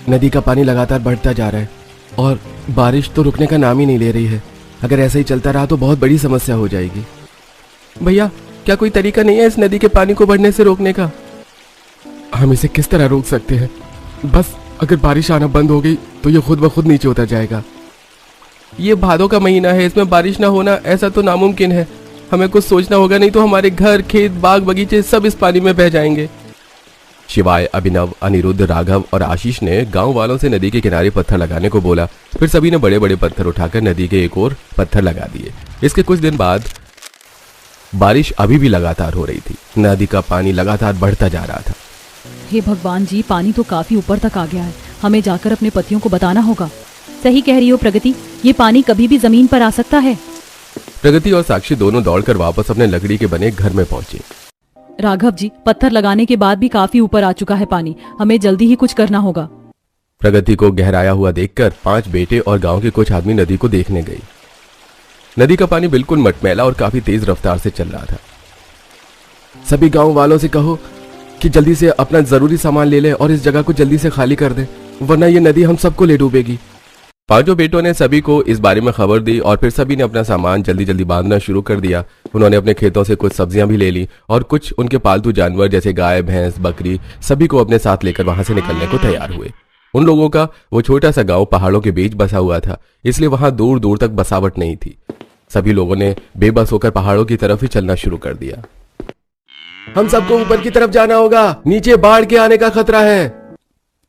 नदी का पानी लगातार बढ़ता जा रहा है और बारिश तो रुकने का नाम ही नहीं ले रही है। अगर ऐसा ही चलता रहा तो बहुत बड़ी समस्या हो जाएगी। भैया, क्या कोई तरीका नहीं है इस नदी के पानी को बढ़ने से रोकने का? हम इसे किस तरह रोक सकते हैं? बस अगर बारिश आना बंद हो गई तो ये खुद ब खुद नीचे उतर जाएगा। ये भादों का महीना है, इसमें बारिश ना होना ऐसा तो नामुमकिन है। हमें कुछ सोचना होगा, नहीं तो हमारे घर, खेत, बाग, बगीचे सब इस पानी में बह जाएंगे। शिवाय, अभिनव, अनिरुद्ध, राघव और आशीष ने गांव वालों से नदी के किनारे पत्थर लगाने को बोला। फिर सभी ने बड़े बड़े पत्थर उठाकर नदी के एक ओर पत्थर लगा दिए। इसके कुछ दिन बाद बारिश अभी भी लगातार हो रही थी। नदी का पानी लगातार बढ़ता जा रहा था। हे भगवान जी, पानी तो काफी ऊपर तक आ गया है। हमें जाकर अपने पतियों को बताना होगा। सही कह रही हो प्रगति, ये पानी कभी भी जमीन पर आ सकता है। प्रगति और साक्षी दोनों दौड़कर वापस अपने लकड़ी के बने घर में पहुंचे। राघव जी, पत्थर लगाने के बाद भी काफी ऊपर आ चुका है पानी। हमें जल्दी ही कुछ करना होगा। प्रगति को गहराया हुआ देखकर 5 बेटे और गांव के कुछ आदमी नदी को देखने गए। नदी का पानी बिल्कुल मटमैला और काफी तेज रफ्तार से चल रहा था। सभी गांव वालों से कहो कि जल्दी से अपना जरूरी सामान ले ले और इस जगह को जल्दी से खाली कर दे, वरना ये नदी हम सबको ले डूबेगी। 5 बेटों ने सभी को इस बारे में खबर दी और फिर सभी ने अपना सामान जल्दी जल्दी बांधना शुरू कर दिया। उन्होंने अपने खेतों से कुछ सब्जियां भी ले ली और कुछ उनके पालतू जानवर जैसे गाय, भैंस, बकरी सभी को अपने साथ लेकर वहां से निकलने को तैयार हुए। उन लोगों का वो छोटा सा गांव पहाड़ों के बीच बसा हुआ था, इसलिए वहां दूर दूर तक बसावट नहीं थी। सभी लोगों ने बेबस होकर पहाड़ों की तरफ ही चलना शुरू कर दिया। हम सबको ऊपर की तरफ जाना होगा, नीचे बाढ़ के आने का खतरा है।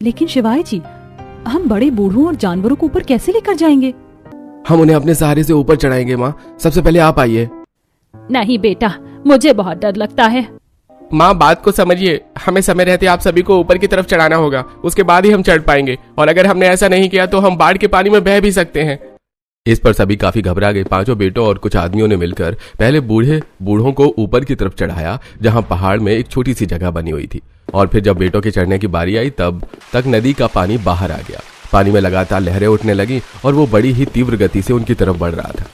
लेकिन शिवाय जी, हम बड़े बूढ़ों और जानवरों को ऊपर कैसे लेकर जाएंगे? हम उन्हें अपने सहारे से ऊपर चढ़ाएंगे। माँ, सबसे पहले आप आइए। नहीं बेटा, मुझे बहुत डर लगता है। माँ, बात को समझिए। हमें समय रहते आप सभी को ऊपर की तरफ चढ़ाना होगा, उसके बाद ही हम चढ़ पाएंगे। और अगर हमने ऐसा नहीं किया तो हम बाढ़ के पानी में बह भी सकते हैं। इस पर सभी काफी घबरा गए। 5 बेटों और कुछ आदमियों ने मिलकर पहले बूढ़ों को ऊपर की तरफ चढ़ाया, जहां पहाड़ में एक छोटी सी जगह बनी हुई थी। और फिर जब बेटों के चढ़ने की बारी आई तब तक नदी का पानी बाहर आ गया। पानी में लगातार लहरें उठने लगी और वो बड़ी ही तीव्र गति से उनकी तरफ बढ़ रहा था।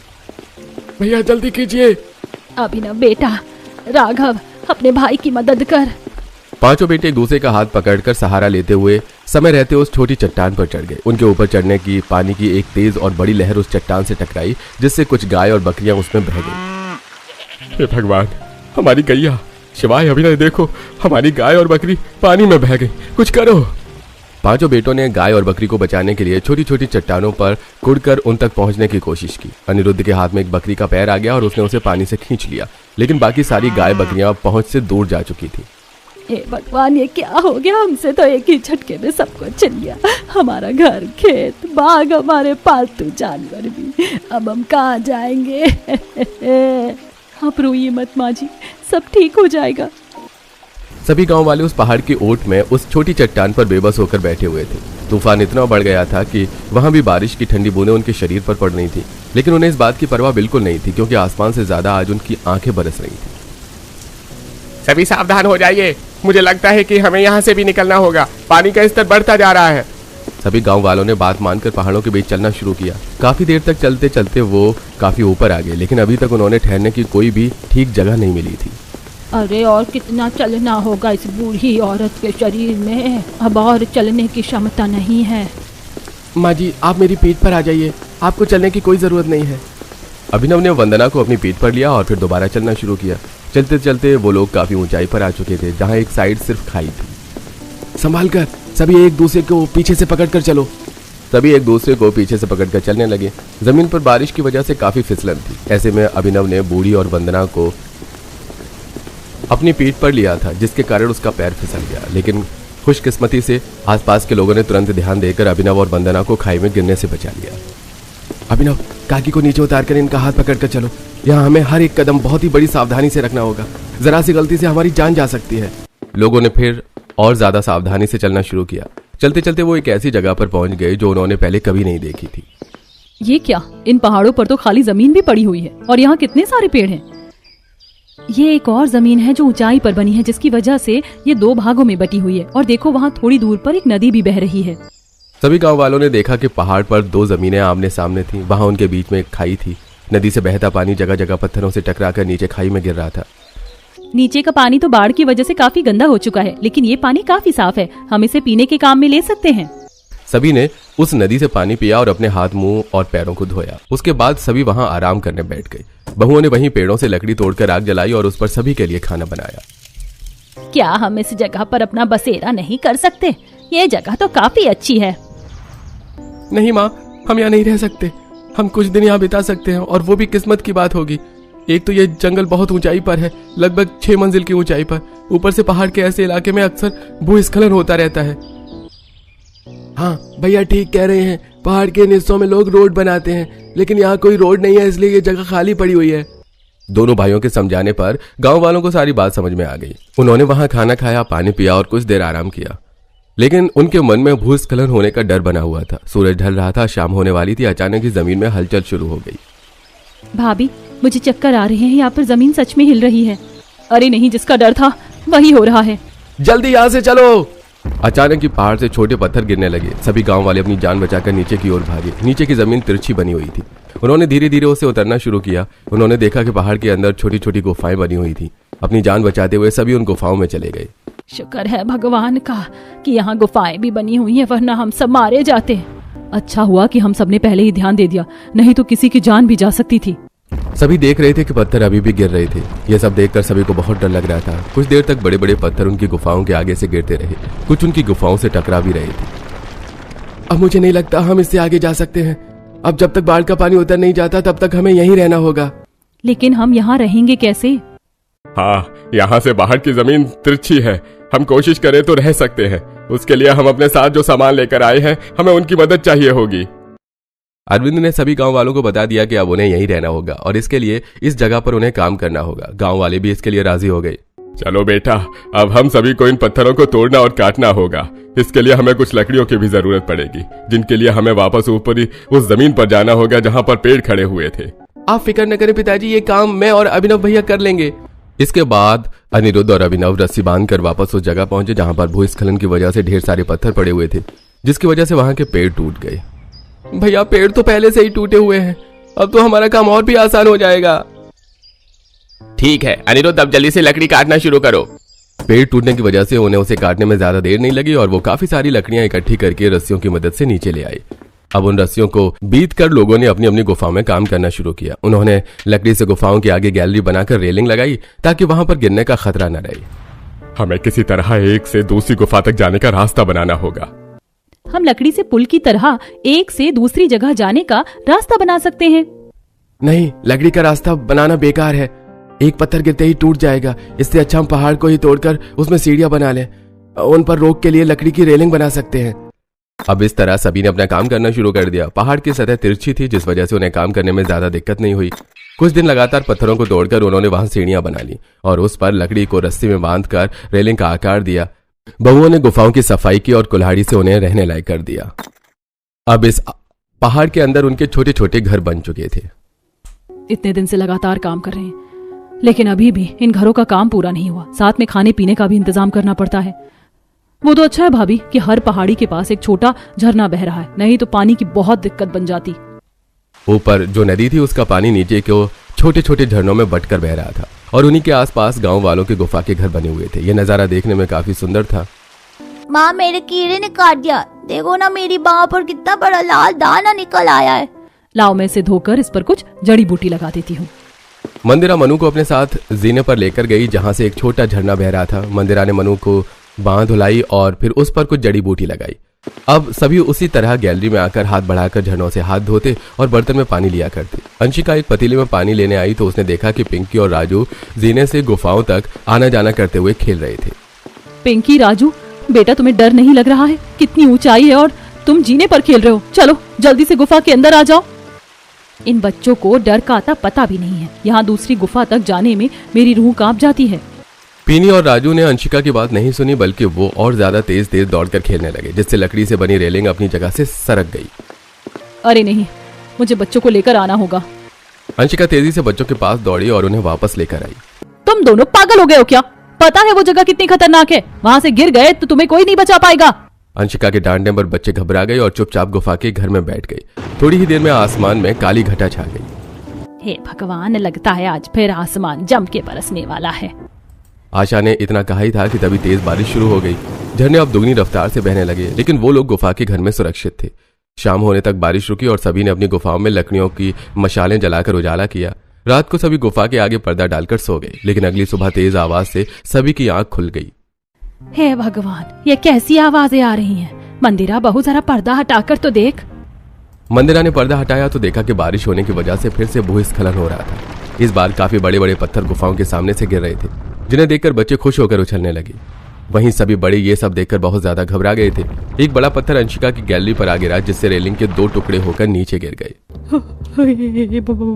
भैया जल्दी कीजिए। अभिनव बेटा, राघव, अपने भाई की मदद कर। 5 बेटे एक दूसरे का हाथ पकड़कर सहारा लेते हुए समय रहते उस छोटी चट्टान पर चढ़ गए। उनके ऊपर चढ़ने की पानी की एक तेज और बड़ी लहर उस चट्टान से टकराई, जिससे कुछ गाय और बकरियां उसमें बह गई। हे भगवान, हमारी गैया। शिवाय, अभिनव, देखो हमारी गाय और बकरी पानी में बह गई, कुछ करो। 5 बेटों ने गाय और बकरी को बचाने के लिए छोटी छोटी चट्टानों पर कुड़कर उन तक पहुंचने की कोशिश की। अनिरुद्ध के हाथ में एक बकरी का पैर आ गया और उसने उसे पानी से खींच लिया, लेकिन बाकी सारी गाय बकरियां पहुंच से दूर जा चुकी थी। हे भगवान, ये क्या हो गया? हमसे तो एक ही झटके में सब कुछ छिन गया। हमारा घर, खेत, बाग, हमारे पालतू जानवर भी। अब हम कहाँ जाएंगे? आप रोइए मत माँ जी, सब ठीक हो जाएगा। सभी गांव वाले उस पहाड़ की ओट में उस छोटी चट्टान पर बेबस होकर बैठे हुए थे। तूफान इतना बढ़ गया था कि वहां भी बारिश की ठंडी बूंदें उनके शरीर पर पड़ रही थी, लेकिन उन्हें इस बात की परवाह बिल्कुल नहीं थी, क्योंकि आसमान से ज्यादा आज उनकी आंखें बरस रही थी। सभी सावधान हो जाइए, मुझे लगता है कि हमें यहाँ से भी निकलना होगा। पानी का स्तर बढ़ता जा रहा है। सभी गांव वालों ने बात मानकर पहाड़ों के बीच चलना शुरू किया। काफी देर तक चलते चलते वो काफी ऊपर आ गए, लेकिन अभी तक उन्होंने ठहरने की कोई भी ठीक जगह नहीं मिली थी। अरे और कितना चलना होगा इस बूढ़ी औरत के शरीर में? अब और चलने की क्षमता नहीं है। माँ जी, आप मेरी पीठ पर आ जाइए, आपको चलने की कोई जरूरत नहीं है। अभिनव ने वंदना को अपनी पीठ पर लिया और फिर दोबारा चलना शुरू किया। चलते चलते वो लोग काफी ऊंचाई पर आ चुके थे, जहाँ एक साइड सिर्फ खाई थी। संभाल कर, सभी एक दूसरे को पीछे से पकड़ कर चलो। सभी एक दूसरे को पीछे से पकड़कर चलने लगे। जमीन पर बारिश की वजह से काफी फिसलन थी। ऐसे में अभिनव ने बूढ़ी और वंदना को अपनी पीठ पर लिया था, जिसके कारण उसका पैर फिसल गया। लेकिन खुशकिस्मती से आसपास के लोगों ने तुरंत ध्यान देकर अभिनव और वंदना को खाई में गिरने से बचा लिया। अभिनव, काकी को नीचे उतारकर इनका हाथ पकड़कर चलो। यहाँ हमें हर एक कदम बहुत ही बड़ी सावधानी से रखना होगा, जरा सी गलती से हमारी जान जा सकती है। लोगों ने फिर और ज्यादा सावधानी से चलना शुरू किया। चलते चलते वो एक ऐसी जगह पर पहुंच गए जो उन्होंने पहले कभी नहीं देखी थी। ये क्या? इन पहाड़ों पर तो खाली जमीन भी पड़ी हुई है और यहाँ कितने सारे पेड़ हैं। ये एक और जमीन है जो ऊंचाई पर बनी है, जिसकी वजह से ये 2 भागों में बटी हुई है। और देखो, वहाँ थोड़ी दूर पर एक नदी भी बह रही है। सभी गांव वालों ने देखा कि पहाड़ पर 2 जमीनें आमने सामने थी। वहां उनके बीच में एक खाई थी। नदी से बहता पानी जगह जगह पत्थरों से टकराकर नीचे खाई में गिर रहा था। नीचे का पानी तो बाढ़ की वजह से काफी गंदा हो चुका है, लेकिन ये पानी काफी साफ है। हम इसे पीने के काम में ले सकते हैं। सभी ने उस नदी से पानी पिया और अपने हाथ, मुंह और पैरों को धोया। उसके बाद सभी वहां आराम करने बैठ गए। बहुओं ने वहीं पेड़ों से लकड़ी तोड़कर आग जलाई और उस पर सभी के लिए खाना बनाया। क्या हम इस जगह पर अपना बसेरा नहीं कर सकते? ये जगह तो काफी अच्छी है। नहीं माँ, हम यहाँ नहीं रह सकते। हम कुछ दिन यहाँ बिता सकते हैं और वो भी किस्मत की बात होगी। एक तो ये जंगल बहुत ऊंचाई पर है, लगभग 6 मंजिल की ऊंचाई पर। ऊपर से पहाड़ के ऐसे इलाके में अक्सर भूस्खलन होता रहता है। हाँ भैया ठीक कह रहे हैं, पहाड़ के इन हिस्सों में लोग रोड बनाते हैं, लेकिन यहाँ कोई रोड नहीं है, इसलिए ये जगह खाली पड़ी हुई है। दोनों भाइयों के समझाने पर गांव वालों को सारी बात समझ में आ गई। उन्होंने वहां खाना खाया, पानी पिया और कुछ देर आराम किया, लेकिन उनके मन में भूस्खलन होने का डर बना हुआ था। सूरज ढल रहा था, शाम होने वाली थी। अचानक ही जमीन में हलचल शुरू हो गई। भाभी, मुझे चक्कर आ रहे हैं, यहाँ पर जमीन सच में हिल रही है। अरे नहीं, जिसका डर था वही हो रहा है। जल्दी यहाँ से चलो। अचानक ही पहाड़ से छोटे पत्थर गिरने लगे। सभी गांव वाले अपनी जान बचाकर नीचे की ओर भागे। नीचे की जमीन तिरछी बनी हुई थी। उन्होंने धीरे धीरे उसे उतरना शुरू किया। उन्होंने देखा कि पहाड़ के अंदर छोटी छोटी गुफाएं बनी हुई थी। अपनी जान बचाते हुए सभी उन गुफाओं में चले गए। शुक्र है भगवान का कि यहाँ गुफाएं भी बनी हुई हैं, वरना हम सब मारे जाते। अच्छा हुआ कि हम सबने पहले ही ध्यान दे दिया, नहीं तो किसी की जान भी जा सकती थी। सभी देख रहे थे कि पत्थर अभी भी गिर रहे थे। यह सब देखकर सभी को बहुत डर लग रहा था। कुछ देर तक बड़े बड़े पत्थर उनकी गुफाओं के आगे से गिरते रहे। कुछ उनकी गुफाओं से टकरा भी रहे थे। अब मुझे नहीं लगता हम इससे आगे जा सकते हैं। अब जब तक बाढ़ का पानी उतर नहीं जाता तब तक हमें यहीं रहना होगा। लेकिन हम यहाँ रहेंगे कैसे? हाँ, यहाँ से बाहर की जमीन तिरछी है। हम कोशिश करें तो रह सकते हैं। उसके लिए हम अपने साथ जो सामान लेकर आए हैं, हमें उनकी मदद चाहिए होगी। अरविंद ने सभी गांव वालों को बता दिया कि अब उन्हें यहीं रहना होगा और इसके लिए इस जगह पर उन्हें काम करना होगा। गांव वाले भी इसके लिए राजी हो गए। चलो बेटा, अब हम सभी को इन पत्थरों को तोड़ना और काटना होगा। इसके लिए हमें कुछ लकड़ियों की भी जरूरत पड़ेगी, जिनके लिए हमें वापस ऊपरी उस जमीन पर जाना होगा जहाँ पर पेड़ खड़े हुए थे। आप फिक्र न करें पिताजी, ये काम मैं और अभिनव भैया कर लेंगे। इसके बाद अनिरुद्ध और अभिनव रस्सी बांधकर वापस उस जगह पहुंचे जहां पर भूस्खलन की वजह से ढेर सारे पत्थर पड़े हुए थे, जिसकी वजह से वहां के पेड़ टूट गए। भैया, पेड़ तो पहले से ही टूटे हुए हैं, अब तो हमारा काम और भी आसान हो जाएगा। ठीक है अनिरुद्ध, अब जल्दी से लकड़ी काटना शुरू करो। पेड़ टूटने की वजह से उन्हें उसे काटने में ज्यादा देर नहीं लगी और वो काफी सारी लकड़ियां इकट्ठी करके रस्सियों की मदद से नीचे ले आए। अब उन रस्सियों को बीत कर लोगों ने अपनी अपनी गुफाओं में काम करना शुरू किया। उन्होंने लकड़ी से गुफाओं के आगे गैलरी बनाकर रेलिंग लगाई ताकि वहां पर गिरने का खतरा न रहे। हमें किसी तरह एक से दूसरी गुफा तक जाने का रास्ता बनाना होगा। हम लकड़ी से पुल की तरह एक से दूसरी जगह जाने का रास्ता बना सकते हैं। नहीं, लकड़ी का रास्ता बनाना बेकार है। एक पत्थर गिरते ही टूट जाएगा। इससे अच्छा हम पहाड़ को ही तोड़कर उसमें सीढ़ियां बना लें। उन पर रोक के लिए लकड़ी की रेलिंग बना सकते हैं। अब इस तरह सभी ने अपना काम करना शुरू कर दिया। पहाड़ की सतह तिरछी थी, जिस वजह से उन्हें काम करने में ज्यादा दिक्कत नहीं हुई। कुछ दिन लगातार पत्थरों को तोड़कर उन्होंने वहां सीढ़ियां बना ली और उस पर लकड़ी को रस्सी में बांधकर रेलिंग का आकार दिया। बहुओं ने गुफाओं की सफाई की और कुल्हाड़ी से उन्हें रहने लायक कर दिया। अब इस पहाड़ के अंदर उनके छोटे छोटे घर बन चुके थे। इतने दिन से लगातार काम कर रहे हैं, लेकिन अभी भी इन घरों का काम पूरा नहीं हुआ। साथ में खाने पीने का भी इंतजाम करना पड़ता है। वो तो अच्छा है भाभी कि हर पहाड़ी के पास एक छोटा झरना बह रहा है, नहीं तो पानी की बहुत दिक्कत बन जाती। ऊपर जो नदी थी उसका पानी नीचे को छोटे छोटे झरनों में बटकर बह रहा था और उन्हीं के आसपास गांव वालों के गुफा के घर बने हुए थे। यह नजारा देखने में काफी सुंदर था। माँ, मेरे कीड़े ने काट दिया। देखो ना, मेरी बाह पर कितना बड़ा लाल दाना निकल आया है। लाओ, मैं इसे धोकर इस पर कुछ जड़ी बूटी लगा देती हूँ। मंदिरा मनु को अपने साथ जीने पर लेकर गई जहां से एक छोटा झरना बह रहा था। मंदिरा ने मनु को बांह धुलाई और फिर उस पर कुछ जड़ी बूटी लगाई। अब सभी उसी तरह गैलरी में आकर हाथ बढ़ाकर झरनों से हाथ धोते और बर्तन में पानी लिया करते। अंशिका एक पतीले में पानी लेने आई तो उसने देखा कि पिंकी और राजू जीने से गुफाओं तक आना जाना करते हुए खेल रहे थे। पिंकी, राजू, बेटा तुम्हें डर नहीं लग रहा है? कितनी ऊंचाई है और तुम जीने पर खेल रहे हो। चलो जल्दी से गुफा के अंदर आ जाओ। इन बच्चों को डर का आता पता भी नहीं है। यहाँ दूसरी गुफा तक जाने में मेरी रूह कांप जाती है। पीनी और राजू ने अंशिका की बात नहीं सुनी, बल्कि वो और ज्यादा तेज तेज दौड़कर खेलने लगे, जिससे लकड़ी से बनी रेलिंग अपनी जगह से सरक गई। अरे नहीं, मुझे बच्चों को लेकर आना होगा। अंशिका तेजी से बच्चों के पास दौड़ी और उन्हें वापस लेकर आई। तुम दोनों पागल हो गए हो क्या? पता है वो जगह कितनी खतरनाक है। वहाँ से गिर गए तो तुम्हें कोई नहीं बचा पाएगा। अंशिका के डांटने पर बच्चे घबरा गए और चुपचाप गुफा के घर में बैठ गए। थोड़ी ही देर में आसमान में काली घटा छा गई। हे भगवान, लगता है आज फिर आसमान जम के बरसने वाला है। आशा ने इतना कहा ही था कि तभी तेज बारिश शुरू हो गई। झरने अब दुगनी रफ्तार से बहने लगे, लेकिन वो लोग गुफा के घर में सुरक्षित थे। शाम होने तक बारिश रुकी और सभी ने अपनी गुफाओं में लकड़ियों की मशालें जलाकर उजाला किया। रात को सभी गुफा के आगे पर्दा डालकर सो गए, लेकिन अगली सुबह तेज आवाज से सभी की आंख खुल गई। हे भगवान, ये कैसी आवाजें आ रही हैं? मंदिरा बहू, जरा पर्दा हटाकर तो देख। मंदिरा ने पर्दा हटाया तो देखा कि बारिश होने की वजह से फिर से भूस्खलन हो रहा था। इस बार काफी बड़े बड़े पत्थर गुफाओं के सामने से गिर रहे थे, जिन्हें देखकर बच्चे खुश होकर उछलने लगे। वहीं सभी बड़े ये सब देखकर बहुत ज्यादा घबरा गए थे। एक बड़ा पत्थर अंशिका की गैलरी पर आ गिरा, जिससे रेलिंग के 2 टुकड़े होकर नीचे गिर गए।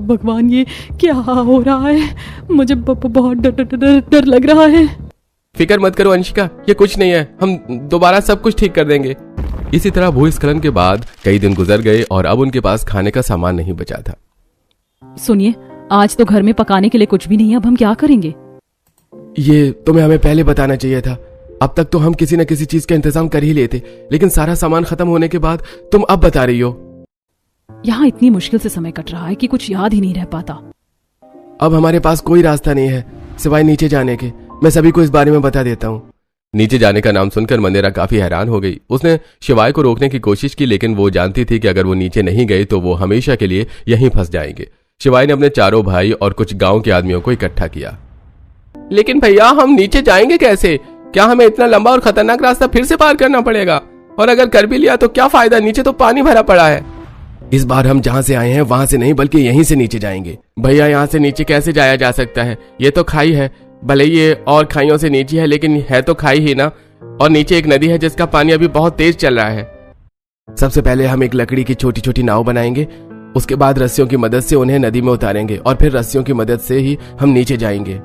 भगवान, ये क्या हो रहा है? मुझे बहुत डर लग रहा है। फिक्र मत करो अंशिका, ये कुछ नहीं है, हम दोबारा सब कुछ ठीक कर देंगे। इसी तरह भूस्खलन के बाद कई दिन गुजर गए और अब उनके पास खाने का सामान नहीं बचा था। सुनिए, आज तो घर में पकाने के लिए कुछ भी नहीं है, अब हम क्या करेंगे? ये तुम्हें हमें पहले बताना चाहिए था। अब तक तो हम किसी न किसी चीज का इंतजाम कर ही लेते, लेकिन सारा सामान खत्म होने के बाद तुम अब बता रही हो। यहाँ इतनी मुश्किल से समय कट रहा है कि कुछ याद ही नहीं रह पाता। अब हमारे पास कोई रास्ता नहीं है सिवाय नीचे जाने के। मैं सभी को इस बारे में बता देता हूँ। नीचे जाने का नाम सुनकर मंदिरा काफी हैरान हो गई। उसने शिवाय को रोकने की कोशिश की, लेकिन वो जानती थी कि अगर वो नीचे नहीं गए तो वो हमेशा के लिए यहीं फंस जाएंगे। शिवाय ने अपने चारों भाई और कुछ गांव के आदमियों को इकट्ठा किया। लेकिन भैया, हम नीचे जाएंगे कैसे? क्या हमें इतना लंबा और खतरनाक रास्ता फिर से पार करना पड़ेगा? और अगर कर भी लिया तो क्या फायदा, नीचे तो पानी भरा पड़ा है। इस बार हम जहाँ से आए हैं वहां से नहीं, बल्कि यहीं से नीचे जाएंगे। भैया, यहाँ से नीचे कैसे जाया जा सकता है? ये तो खाई है, भले ये और खाइयों से नीचे है, लेकिन है तो खाई ही ना। और नीचे एक नदी है जिसका पानी अभी बहुत तेज चल रहा है। सबसे पहले हम एक लकड़ी की छोटी छोटी नाव बनाएंगे, उसके बाद रस्सियों की मदद से उन्हें नदी में उतारेंगे और फिर रस्सियों की मदद से ही हम नीचे जाएंगे।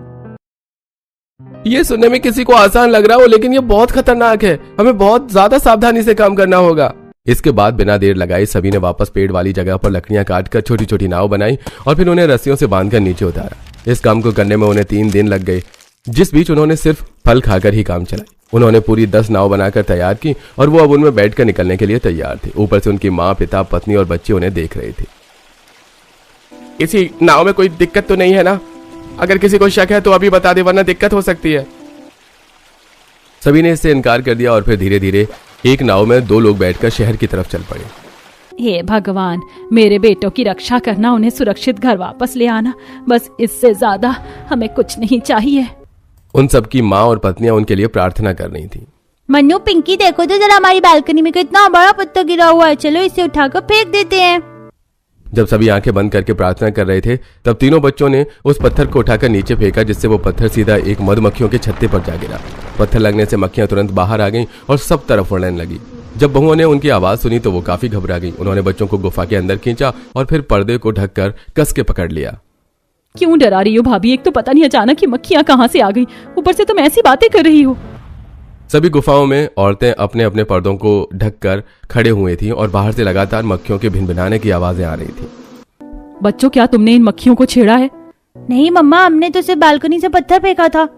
ये सुनने में किसी को आसान लग रहा हो, लेकिन ये बहुत खतरनाक है। हमें बहुत ज्यादा सावधानी से काम करना होगा। इसके बाद बिना देर लगाए सभी ने वापस पेड़ वाली जगह पर लकड़ियां काटकर छोटी छोटी नाव बनाई और फिर उन्हें रस्सियों से बांधकर नीचे उतारा। इस काम को करने में उन्हें 3 दिन लग गए, जिस बीच उन्होंने सिर्फ फल खाकर ही काम चलाई। उन्होंने पूरी 10 नाव बनाकर तैयार की और वो अब उनमें बैठकर निकलने के लिए तैयार थे। ऊपर से उनकी माँ, पिता, पत्नी और बच्चे उन्हें देख रहे थे। इसी नाव में कोई दिक्कत तो नहीं है ना? अगर किसी को शक है तो अभी बता दे, वरना दिक्कत हो सकती है। सभी ने इससे इनकार कर दिया और फिर धीरे धीरे एक नाव में 2 लोग बैठकर शहर की तरफ चल पड़े। हे भगवान, मेरे बेटों की रक्षा करना, उन्हें सुरक्षित घर वापस ले आना, बस इससे ज्यादा हमें कुछ नहीं चाहिए। उन सबकी माँ और पत्नियां उनके लिए प्रार्थना कर रही थी। मन्नू, पिंकी, देखो तो जरा हमारी बालकनी में कितना बड़ा पत्थर गिरा हुआ है। चलो इसे उठाकर फेंक देते हैं। जब सभी आंखें बंद करके प्रार्थना कर रहे थे, तब तीनों बच्चों ने उस पत्थर को उठाकर नीचे फेंका, जिससे वो पत्थर सीधा एक मधुमक्खियों के छत्ते पर जा गिरा। पत्थर लगने से मक्खियां तुरंत बाहर आ गईं और सब तरफ उड़ने लगी। जब बहुओं ने उनकी आवाज सुनी तो वो काफी घबरा गई। उन्होंने बच्चों को गुफा के अंदर खींचा और फिर पर्दे को ढककर कस के पकड़ लिया। क्यों डरा रही हो भाभी? एक तो पता नहीं अचानक ही मक्खियां कहाँ से आ गई, ऊपर से तुम ऐसी बातें कर रही हो। सभी गुफाओं में औरतें अपने अपने पर्दों को ढककर खड़े हुए थी और बाहर से लगातार मक्खियों के भिनभिनाने की आवाजें आ रही थी। बच्चों, क्या तुमने इन मक्खियों को छेड़ा है? नहीं मम्मा, हमने तो सिर्फ बालकनी से पत्थर फेंका था।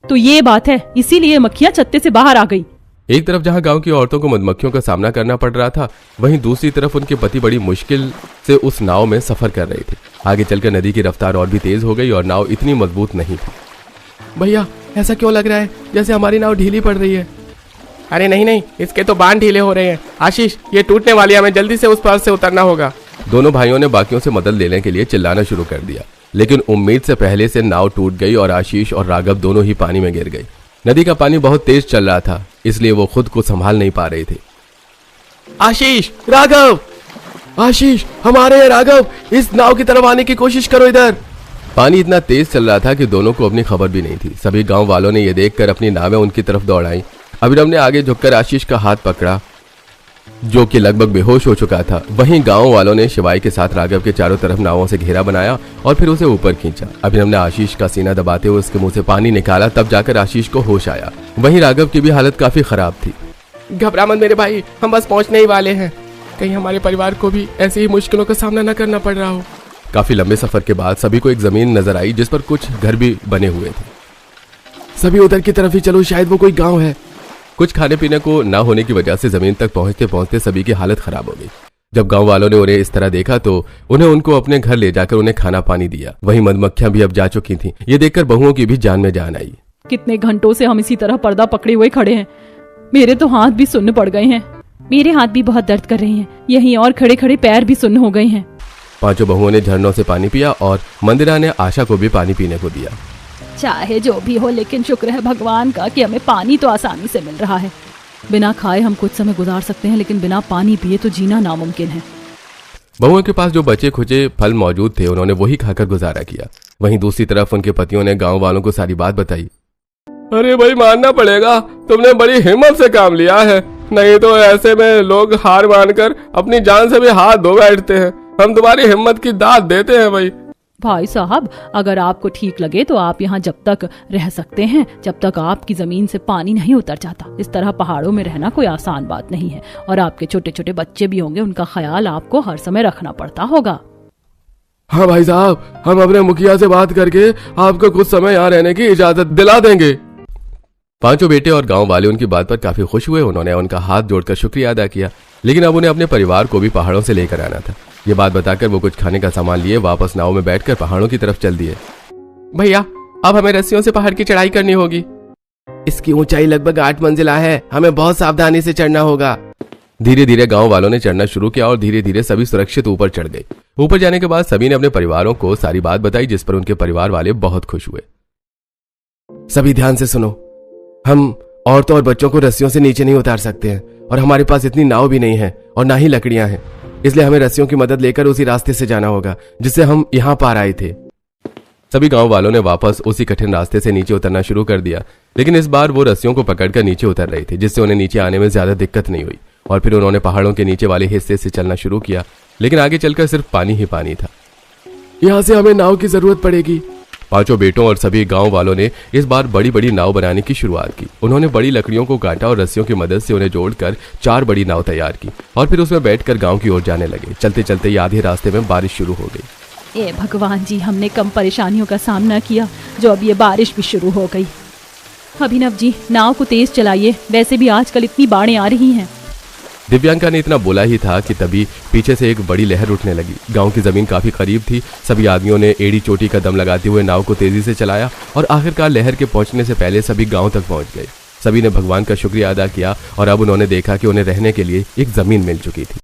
तो ये बात है, इसीलिए मक्खियां छत्ते से बाहर आ गई। एक तरफ जहां गांव की औरतों को मधुमक्खियों का सामना करना पड़ रहा था, वहीं दूसरी तरफ उनके पति बड़ी मुश्किल से उस नाव में सफर कर रहे थे। आगे चलकर नदी की रफ्तार और भी तेज हो गई और नाव इतनी मजबूत नहीं थी। भैया, ऐसा क्यों लग रहा है जैसे हमारी नाव ढीली पड़ रही है? अरे नहीं, इसके तो बांध ढीले हो रहे हैं। आशीष, ये टूटने वाली है, हमें जल्दी से उस पार से उतरना होगा। दोनों भाइयों ने बाकियों से मदद लेने के लिए चिल्लाना शुरू कर दिया, लेकिन उम्मीद से पहले से नाव टूट गई और आशीष और राघव दोनों ही पानी में गिर गए। नदी का पानी बहुत तेज चल रहा था, इसलिए वो खुद को संभाल नहीं पा रहे थे। आशीष, राघव! आशीष, हमारे राघव, इस नाव की तरफ आने की कोशिश करो इधर। पानी इतना तेज चल रहा था कि दोनों को अपनी खबर भी नहीं थी। सभी गांव वालों ने यह देखकर अपनी नावें उनकी तरफ दौड़ाई। अभिनव ने आगे झुककर आशीष का हाथ पकड़ा, जो कि लगभग बेहोश हो चुका था। वहीं गांव वालों ने शिवाय के साथ राघव के चारों तरफ नावों से घेरा बनाया और फिर उसे ऊपर खींचा। अभिनव ने आशीष का सीना दबाते हुए उसके मुंह से पानी निकाला, तब जाकर आशीष को होश आया। वहीं राघव की भी हालत काफी खराब थी। घबरा मत मेरे भाई, हम बस पहुंचने ही वाले हैं। कहीं हमारे परिवार को भी ऐसी ही मुश्किलों का सामना न करना पड़ रहा हो। काफी लंबे सफर के बाद सभी को एक जमीन नजर आई जिस पर कुछ घर भी बने हुए थे। सभी उधर की तरफ ही चलो, शायद वो कोई गाँव है। कुछ खाने पीने को न होने की वजह से जमीन तक पहुंचते पहुंचते सभी की हालत खराब हो गई। जब गांव वालों ने उन्हें इस तरह देखा तो उन्हें उनको अपने घर ले जाकर उन्हें खाना पानी दिया। वहीं मधुमक्खियां भी अब जा चुकी थीं। ये देखकर बहुओं की भी जान में जान आई। कितने घंटों से हम इसी तरह पर्दा पकड़े हुए खड़े हैं। मेरे तो हाथ भी सुन्न पड़ गए हैं। मेरे हाथ भी बहुत दर्द कर रहे हैं। यहीं और खड़े खड़े पैर भी सुन्न हो गए हैं। पांचों बहुओं ने झरनों से पानी पिया और मंदिरा ने आशा को भी पानी पीने को दिया। चाहे जो भी हो, लेकिन शुक्र है भगवान का कि हमें पानी तो आसानी से मिल रहा है। बिना खाए हम कुछ समय गुजार सकते हैं, लेकिन बिना पानी पिए तो जीना नामुमकिन है। बहुओं के पास जो बचे खुचे फल मौजूद थे उन्होंने वही खाकर गुजारा किया। वहीं दूसरी तरफ उनके पतियों ने गांव वालों को सारी बात बताई। अरे भाई, मानना पड़ेगा, तुमने बड़ी हिम्मत से काम लिया है, नहीं तो ऐसे में लोग हार मानकर अपनी जान से भी हाथ धो बैठते हैं। हम तुम्हारी हिम्मत की दाद देते हैं भाई साहब, अगर आपको ठीक लगे तो आप यहाँ जब तक रह सकते हैं जब तक आपकी जमीन से पानी नहीं उतर जाता। इस तरह पहाड़ों में रहना कोई आसान बात नहीं है, और आपके छोटे छोटे बच्चे भी होंगे, उनका ख्याल आपको हर समय रखना पड़ता होगा। हाँ भाई साहब, हम अपने मुखिया से बात करके आपको कुछ समय यहाँ रहने की इजाजत दिला देंगे। पांचों बेटे और गांव वाले उनकी बात पर काफी खुश हुए। उन्होंने उनका हाथ जोड़कर शुक्रिया अदा किया, लेकिन अब उन्हें अपने परिवार को भी पहाड़ों से लेकर आना था। ये बात बताकर वो कुछ खाने का सामान लिए वापस नाव में बैठकर पहाड़ों की तरफ चल दिए। भैया, अब हमें रस्सियों से पहाड़ की चढ़ाई करनी होगी। इसकी ऊंचाई लगभग 8 मंजिला है, हमें बहुत सावधानी से चढ़ना होगा। धीरे धीरे गांव वालों ने चढ़ना शुरू किया और धीरे धीरे सभी सुरक्षित ऊपर चढ़ गए। ऊपर जाने के बाद सभी ने अपने परिवारों को सारी बात बताई, जिस पर उनके परिवार वाले बहुत खुश हुए। सभी ध्यान से सुनो, हम औरतों और बच्चों को रस्सियों से नीचे नहीं उतार सकते हैं, और हमारे पास इतनी नाव भी नहीं है और ना ही लकड़ियां हैं, इसलिए हमें रस्सियों की मदद लेकर उसी रास्ते से जाना होगा जिससे हम यहाँ पार आए थे। सभी गांव वालों ने वापस उसी कठिन रास्ते से नीचे उतरना शुरू कर दिया, लेकिन इस बार वो रस्सियों को पकड़कर नीचे उतर रहे थे, जिससे उन्हें नीचे आने में ज्यादा दिक्कत नहीं हुई। और फिर उन्होंने पहाड़ों के नीचे वाले हिस्से से चलना शुरू किया, लेकिन आगे चलकर सिर्फ पानी ही पानी था। यहाँ से हमें नाव की जरूरत पड़ेगी। पांचों बेटों और सभी गांव वालों ने इस बार बड़ी बड़ी नाव बनाने की शुरुआत की। उन्होंने बड़ी लकड़ियों को काटा और रस्सियों की मदद से उन्हें जोड़कर 4 बड़ी नाव तैयार की और फिर उसमें बैठकर गांव की ओर जाने लगे। चलते चलते ही आधे रास्ते में बारिश शुरू हो गई। ए भगवान जी, हमने कम परेशानियों का सामना किया जो अब ये बारिश भी शुरू हो गई। अभिनव जी, नाव को तेज चलाइए, वैसे भी आजकल इतनी बाढ़ें आ रही हैं। दिव्यांका ने इतना बोला ही था कि तभी पीछे से एक बड़ी लहर उठने लगी। गांव की जमीन काफी करीब थी। सभी आदमियों ने एड़ी चोटी का दम लगाते हुए नाव को तेजी से चलाया और आखिरकार लहर के पहुंचने से पहले सभी गांव तक पहुंच गए। सभी ने भगवान का शुक्रिया अदा किया और अब उन्होंने देखा कि उन्हें रहने के लिए एक जमीन मिल चुकी थी।